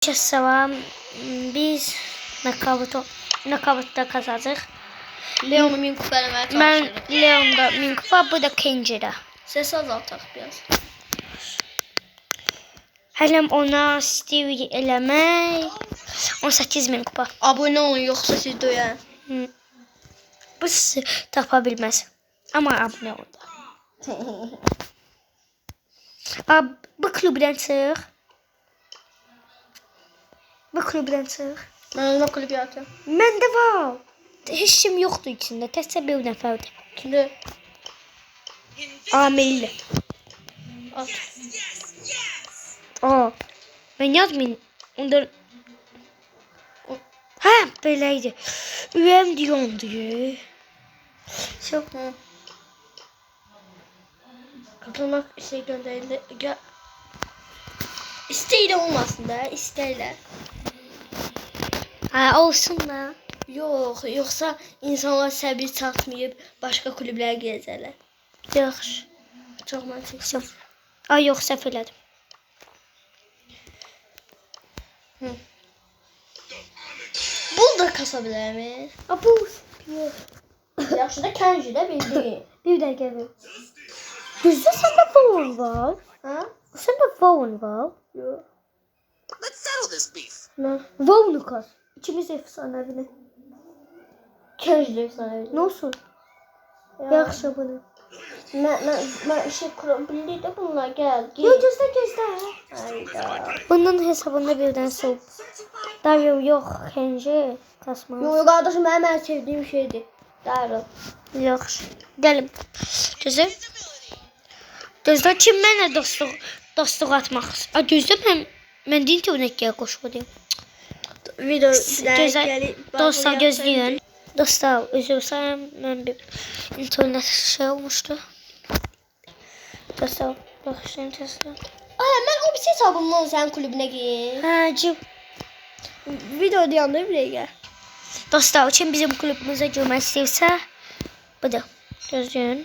Salam. Biz nakavtda kazanacağıq. Leon'u 1000 kupa eləməyə Mən çalışırıq. Leon'da 1000 kupa, bu da Kenji'də. Səs azaltaq biraz. Hələm ona Stevie eləmək 18.000 kupa. Abunə olun, yoxsa siz döyən. Bu sizi tapa bilməz. Amma abunə olun da. Bu klubdan çıx. Bu klubdan çıx. Mən ona klip yaratım. Məndə var. Heç kim yoxdur içində. Təkcə bir nəfərdir. Kimdə? Amilli. At. Mən yazmayın. Onda... Hə, beləydi. Ürəyim deyondur. Çok. Katılmak şey gönderinde isteğiyle olmasın da isteğiyle. Ha, olsun da. Yok, yoksa insanlar səbir çatmayıb başqa kulüblərə gezərlər. Yaxşı. Çox məntiqli. Ay, yox, səhv elədim. Bul da kasa bilərmi? Bu. Yox. Yaxşı da Kenji də bildi. Bir dəqiqə ver. Düzdür, səndə phone var. Ha? Səndə phone var. Yox. Let's settle this beef. Nə? Phone kas. İkimiz efsanəvini. Kenji də sana. Nə olsun? Yaxşı bunu. Mən işi kuram bildi bunlar gəl. Yox, gözlə. Hayda. Bunun hesabında birdən soğuk. Daryo yox, Kenji kasmaz. Yox, qardaşım, mənim ən sevdiyim şeydir. Darıl. Yaxşı. Gəlim. Gözlə. Gözlə, kim mənə dostluq atmaq? Gözlə, mən də internetə qoşuluyum. Video Gözlə, dostlar gözləyin. Dostlar, üzülsəm, mən bir internet şey olmuşdu. Dostlar, baxışlayın tezlə. Ay, mən o bir hesabımdan sənin kulübünə gireyim. Hə, cib. Video dayandır bir dəqiqə. Dostlar, kim bizim klubumuza girmək istəyirsə, budur. Gözləyin.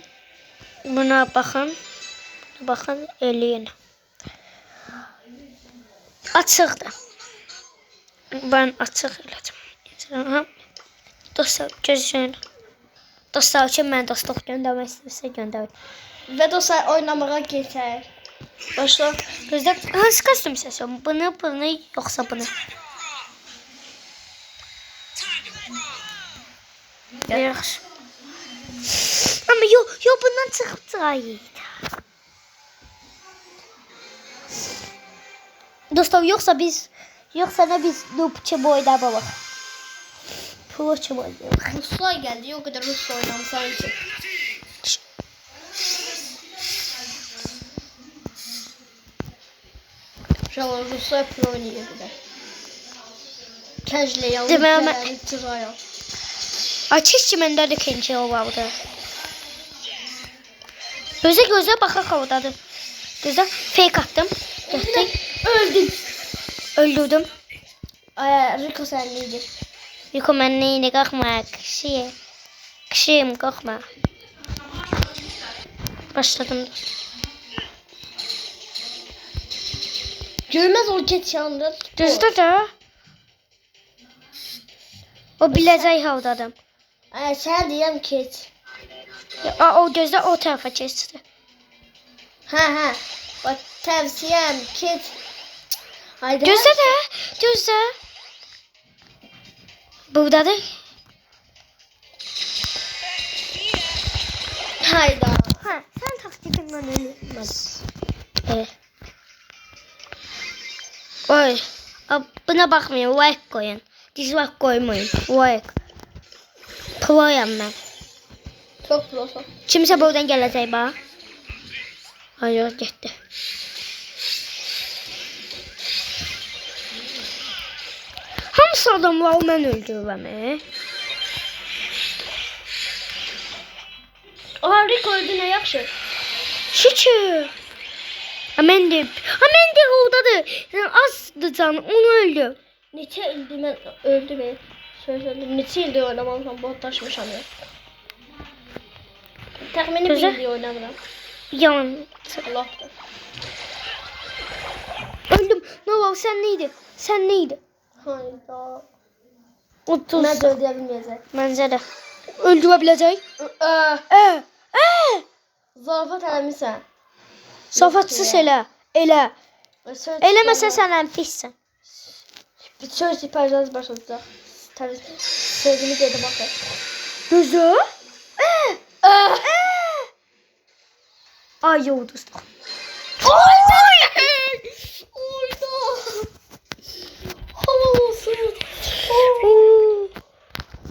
Buna baxın. Baxın, eləyin. Açıqdır. Ben açıq elədim. Dostlar, gözləyin. Dostlar, kim mən dostluq göndərmək istəyirsə, göndərin. Və dostlar, oynamağa geçək. Başla. Gözlə, hansı kostyum seçiyorum? Bunu, yoxsa bunu? Yaxşı. Ama yo bundan çıxıb çıxaydı. Dostlar, yoxsa nə biz Nupçı boyda babaq. Proçı boyda. Ruslar gəldi, o qədər Rus oynamışsan ki. Şalan Ruslar pro oynayır bir də. Kəclə yalnız Deməli, gələni çıxayam. Açıq ki, məndə də Kenji o vardı. Gözə baxaq oradadır. Gözə fake attım. Getdik. Öldüm. Öldürdüm. Ay, Rico sənliydi. Yuko mən neyini qalxma. Kişiyim qalxma. Başladım. Görməz o get yanında. Düzdür də. O biləcək havdadır. Ay, sən deyəm keç. O gözlə o tərəfə keçdi. Hə. Bax, tavsiyəm keç. Hayda. Gözlə. Buradadır. Hayda. Hə, sən taktikindən ölməz. Evet. Oy. Buna baxmayın, like koyun. Dislike koymayın. Like. Proyam mən. Çok prosun. Kimsə buradan gələcək bax. Hayır, getdi. Hamısı adamlar mən öldürürəm. Aha, Rico öldü, nə yaxşı. Şükür. Mən də oradadır. Azdı canı, onu öldü. Neçə ildir mən öldüm. Söylüyorum. Neçə ildir oynamamışam, botlaşmışam ya. Təxmini bir ildir oynamıram. Yalan. Allah'tır. Öldüm. Nova sen neydi? Sen neydi? Hayda. 30. Ben de öldürebilmeyecek. Bence de. Öldürebilecek. Zarafat eləmirsən. Safatsız elə. Elə. Söz Eləməsən sən ən pissən. Bir söz iparcağız başlayacaq. Tabii sevgimi dedim bakın. Gözü? Ay yoldu. Oyda! Hava olsun.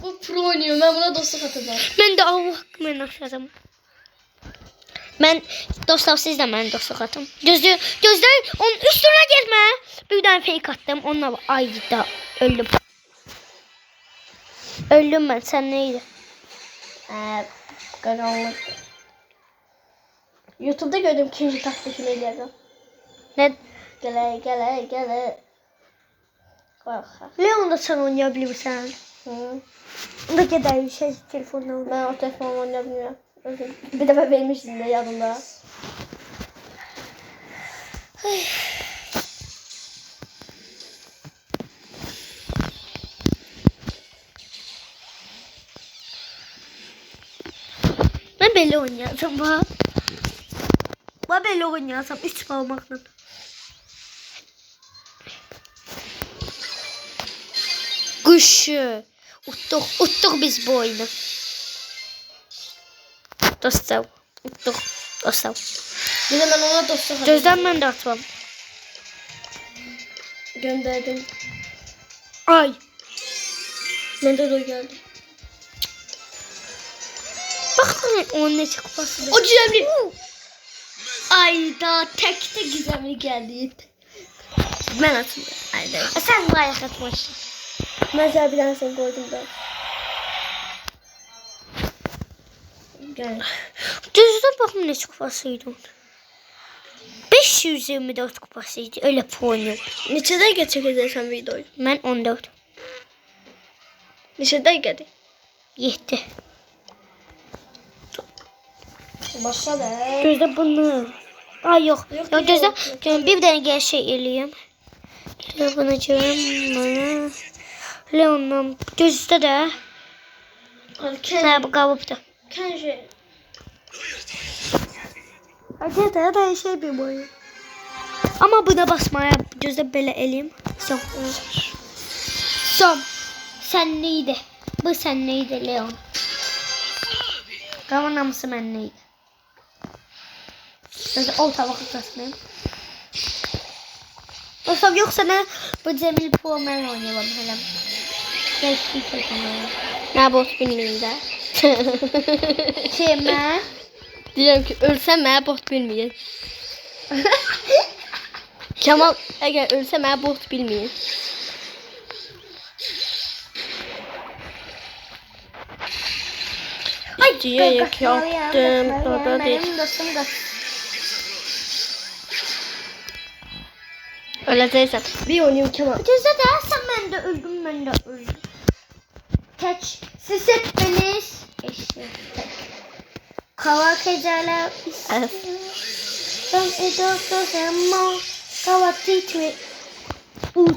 Bu pro oynuyor. Ben buna dostluk atacağım. Mən də Allah mən aşağıdım. Mən dostlar siz də mənə dostluq atın. Gözlər onun üstünə getmə. Bir dənə fake attım. Onunla ayda öldüm. Öldüm mən. Sən nə idi? Karanlık. YouTube'da gördüm ikinci taktikini eləyəcəm. Nə? Gələ. Bak. Leon da sən oynaya bilirsən. Onda gedək şey telefonla oynayaq. Ben o telefonla oynayamıyorum. Bir defa vermiştin de yanımda. Mən belə oynayacağım bax. Bax belə oynayacağım 3 barmaqla. Quşu. Utduq biz bu oyunu. Dostlar. Utduq. Dostlar. Bir de ben ona dostluk atacağım. Gözdən mən də atıram. Gönderdim. Ay. Ben de geldi. Baxın onun necə kupası. O güzellik. Ayda tek de gizemli geldi. Ben atmıyorum. Ayda. Sən bu ayaq atmışsın. Mesela bir tane sen koydum da. Gel. Düzdə baxım necə kupası idi onun. 524 kupası idi. Öyle puanı. Neçə dəqiqə çəkəcəksən videoyu? Mən 14. Neçə dəqiqədir? 7. Başla da. Gözdə bunu. Ay yox. Yox, Yox gözdə. Bir dənə gəl şey eləyim. Bunu görüm. Leon'dan gözdə də. Hə bu qalıbdı. Kanka. Hadi da şey bir boyu. Ama buna basmaya gözdə belə eləyim. Son. Son. Sen neydi? Bu sen neydi Leon? Qavanamısı mən neydi? Gözdə o tabağı basmayayım. Olsam yoksa ne? Bu Cemil Puğmen oynayalım hele. Gel şu telefonu. Ne bot bilmeyeyim de. Kime? Diyorum ki ölsem ben bot bilmeyeyim. Kemal eğer ölsem ben bot bilmeyeyim. Ay diye yaptım. Orada değil. Benim dostum da. Öləcəksən. Bir oynayayım Kemal. Gözde dersen ben de öldüm ben de öldüm. Kaç. Siz hepiniz. İşte. Kavak ederler. Evet. Ben ediyorsa zaman. Kavak titri.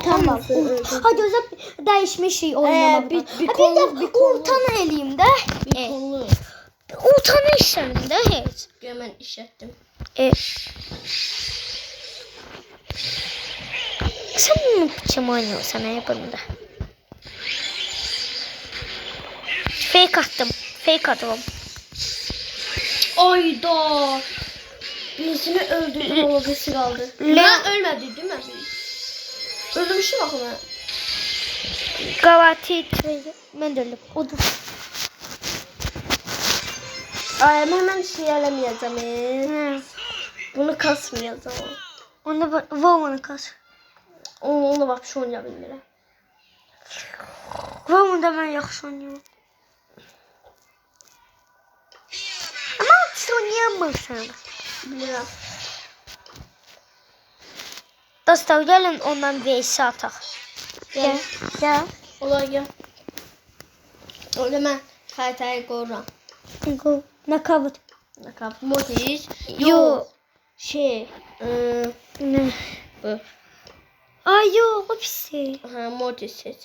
Tamam. Ha gözde değişmiş şey oynamak. bir Ha, konu- bir bir konu. ortanı eleyim de. Bir konu. Ortanı işlerim de hiç. Hemen işlettim. Sen mi biçim oynuyorsan yapın da. Fake attım. Fake atalım. Ayda. Birisini öldürdüm o birisi kaldı. Ben ölmedi değil mi? Öldürmüşüm aklıma. Gavati ben de öldüm. O da. Ay hemen şey elemeyeceğim. Hı. Bunu kasmayacağım. Onu Voman'ı kas. Onu bak şu oynayabilirim. Voman da ben yaxşı oynuyorum. Ama hiç oynayamazsın. Bilirəm. Dostlar gelin ondan VS atak. Gel. Gel. Olay gel. Orada mən xəritəyi qoruram. Go. Nakavut. Nakap. Motiş. Yo. Şey. Ne? Bu. Ay yok o pisi. Ha, Mortis seç.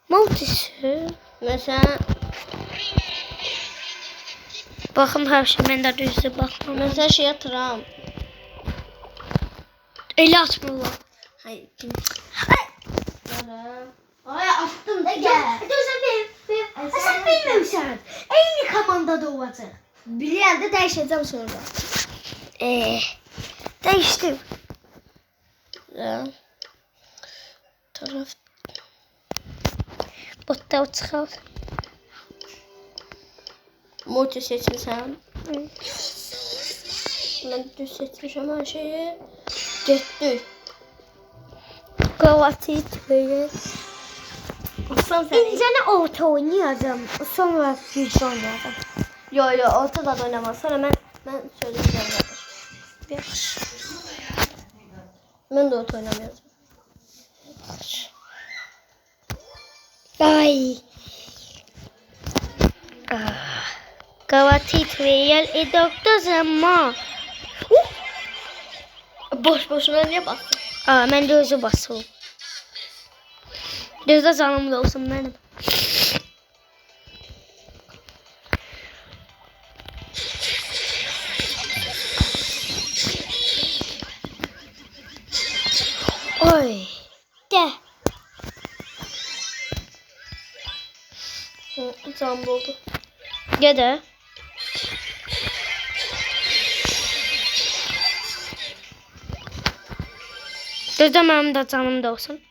Mortis'i. Mesela Bakın her şey ben de düzde bakmam. mesela şey atıram. Eli atmıyorlar. Hayır. Ay attım da gel. Sen bilmiyorsan. Aynı komandada olacak. Bilyen de değişeceğim sonra. Değiştim. Ya. Taraf. Botta o çıkar. Mortis seçmişim. Ben düz seçmişim her şeyi. Getdik. Galatit böyle. Aslan sen. İncene orta oynayacağım. Sonra güçlü oynayacağım. Yo ortada da oynamaz. Sonra ben söyleyeceğim kardeş. Ben de orta oynamıyorum. Ay. Galatit real e doktor zaman. Boş boşuna niye bastın? Ben de özü basıyorum. Düzde canım da olsun benim. Oy. De. Tamam oldu. Gede. Düzde benim de canım da olsun.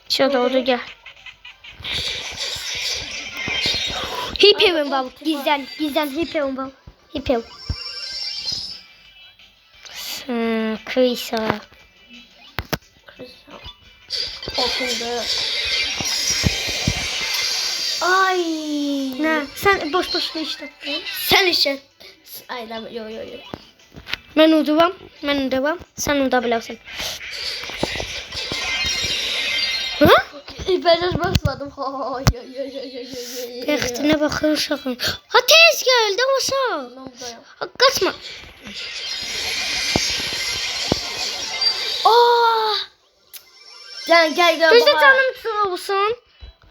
Şurada oldu gel. Hiperim bal. Gizden hiperim bal. Hiperim. Krisa. Okundu. Ay. Ne? Sen boş boşuna işte. Sen işe. Ay lan yo. Ben uduvam. Sen udabilirsin. Ha? Ben basmadım. Bekhtine bakır uşağım. Ha tez geldi olsa. Ha kaçma. Gel. Düzde canım da olsun.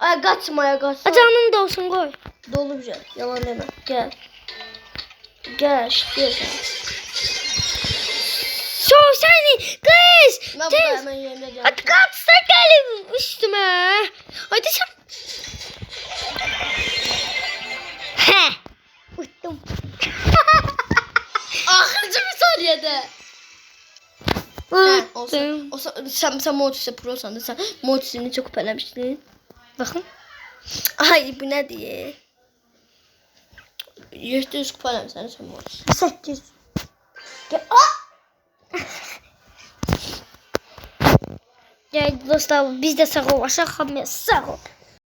Ay kaçma. Ha canım da olsun koy. Dolu bir şey. Yalan deme. Gel. Gel sen. Sor seni kız. Ben Tez. burada hemen yerine geldim. Hadi kaçsa gelin üstüme. Hadi sen. He. Uçtum. Ahırcı bir saniyede. Sen Mortis'e prosan da sen Mortis'ini çok pelemiştin. Bakın. Ay bu ne diye. 100 kupalım sen Mortis. 800. Ya dostlar biz de sağ ol. Aşağı kalmaya sağ ol.